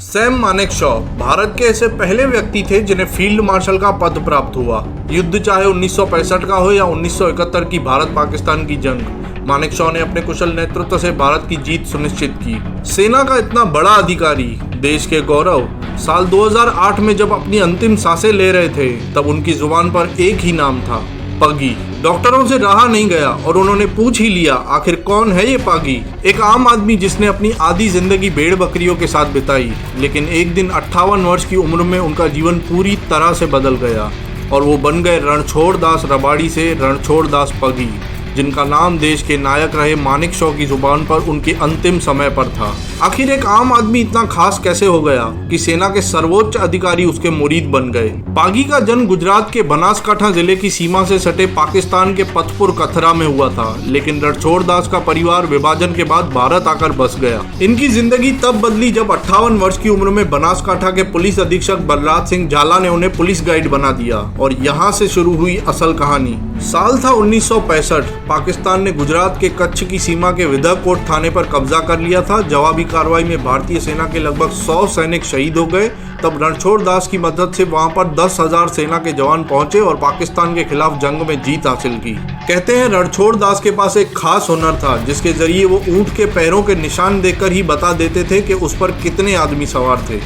Sam Manekshaw Bharat के ऐसे पहले व्यक्ति थे जिन्हें फील्ड मार्शल का पद प्राप्त हुआ। युद्ध चाहे 1965 का हो या 1971 की भारत पाकिस्तान की जंग, मानेकशॉ ने अपने कुशल नेतृत्व से भारत की जीत सुनिश्चित की। सेना का इतना बड़ा अधिकारी, देश के गौरव, साल 2008 में जब अपनी अंतिम सांसें ले रहे थे तब उनकी जुबान पर एक ही नाम था, पगी। डॉक्टरों से रहा नहीं गया और उन्होंने पूछ ही लिया, आखिर कौन है ये पागी। एक आम आदमी जिसने अपनी आधी जिंदगी भेड़ बकरियों के साथ बिताई, लेकिन एक दिन 58 वर्ष की उम्र में उनका जीवन पूरी तरह से बदल गया और वो बन गए रणछोड़ दास रबाड़ी से रणछोड़ दास पगी, जिनका नाम देश के नायक रहे मानेकशॉ की जुबान पर उनके अंतिम समय पर था। आखिर एक आम आदमी इतना खास कैसे हो गया कि सेना के सर्वोच्च अधिकारी उसके मुरीद बन गए। पागी का जन्म गुजरात के बनासकांठा जिले की सीमा से सटे पाकिस्तान के पथपुर कथरा में हुआ था, लेकिन रणछोड़ दास का परिवार विभाजन के बाद भारत आकर बस गया। इनकी जिंदगी तब बदली जब 58 वर्ष की उम्र में बनासकांठा के पुलिस अधीक्षक बलराज सिंह झाला ने उन्हें पुलिस गाइड बना दिया और यहाँ से शुरू हुई असल कहानी। साल था 1965। पाकिस्तान ने गुजरात के कच्छ की सीमा के विदरकोट थाने पर कब्जा कर लिया था। जवाबी कार्रवाई में भारतीय सेना के लगभग 100 सैनिक शहीद हो गए। तब रणछोड़ दास की मदद से वहां पर 10,000 सेना के जवान पहुंचे और पाकिस्तान के खिलाफ जंग में जीत हासिल की। कहते हैं रणछोड़ दास के पास एक खास हुनर था जिसके जरिए वो ऊंट के पैरों के निशान देखकर ही बता देते थे कि उस पर कितने आदमी सवार थे।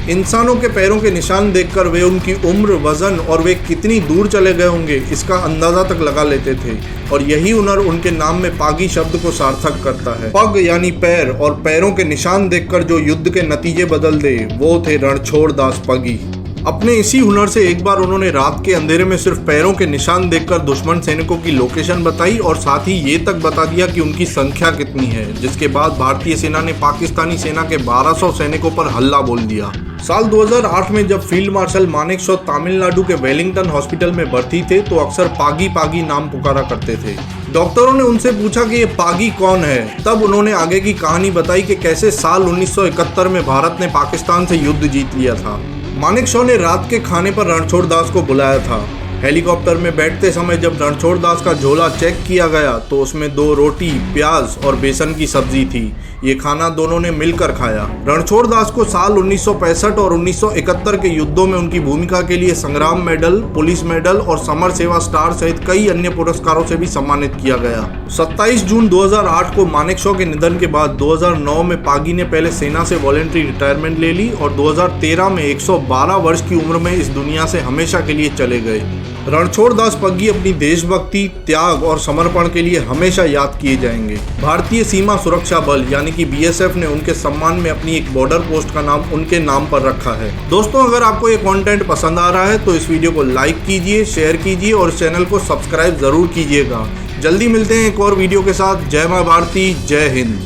इंसानों के पैरों के निशान देखकर वे उनकी उम्र, वजन और वे कितनी दूर चले गए होंगे इसका अंदाजा तक लगा लेते थे और यही हुनर उनके नाम में पागी शब्द को सार्थक करता है। पग यानी पैर और पैरों के निशान देखकर जो युद्ध के नतीजे बदल दे वो थे रणछोड़ दास पगी। अपने इसी हुनर से एक बार उन्होंने रात के अंधेरे में सिर्फ पैरों के निशान देखकर दुश्मन सैनिकों की लोकेशन बताई और साथ ही ये तक बता दिया कि उनकी संख्या कितनी है, जिसके बाद भारतीय सेना ने पाकिस्तानी सेना के 1200 सैनिकों पर हल्ला बोल दिया। साल 2008 में जब फील्ड मार्शल मानेकशॉ तमिलनाडु के वेलिंगटन हॉस्पिटल में भर्ती थे तो अक्सर पागी पागी नाम पुकारा करते थे। डॉक्टरों ने उनसे पूछा कि ये पागी कौन है। तब उन्होंने आगे की कहानी बताई कि कैसे साल 1971 में भारत ने पाकिस्तान से युद्ध जीत लिया था। मानेकशॉ ने रात के खाने पर रणछोड़ दास को बुलाया था। हेलीकॉप्टर में बैठते समय जब रणछोड़ दास का झोला चेक किया गया तो उसमें 2 रोटी, प्याज और बेसन की सब्जी थी। ये खाना दोनों ने मिलकर खाया। रणछोड़ दास को साल 1965 और 1971 के युद्धों में उनकी भूमिका के लिए संग्राम मेडल, पुलिस मेडल और समर सेवा स्टार सहित कई अन्य पुरस्कारों से भी सम्मानित किया गया। 27 जून 2008 को मानेकशॉ के निधन के बाद 2009 में पागी ने पहले सेना से वॉलेंट्री रिटायरमेंट ले ली और 2013 में 112 वर्ष की उम्र में इस दुनिया से हमेशा के लिए चले गए। रणछोड़ दास पग्गी अपनी देशभक्ति, त्याग और समर्पण के लिए हमेशा याद किए जाएंगे। भारतीय सीमा सुरक्षा बल यानी कि BSF ने उनके सम्मान में अपनी एक बॉर्डर पोस्ट का नाम उनके नाम पर रखा है। दोस्तों, अगर आपको ये कंटेंट पसंद आ रहा है तो इस वीडियो को लाइक कीजिए, शेयर कीजिए और इस चैनल को सब्सक्राइब जरूर कीजिएगा। जल्दी मिलते हैं एक और वीडियो के साथ। जय मां भारती, जय हिंद।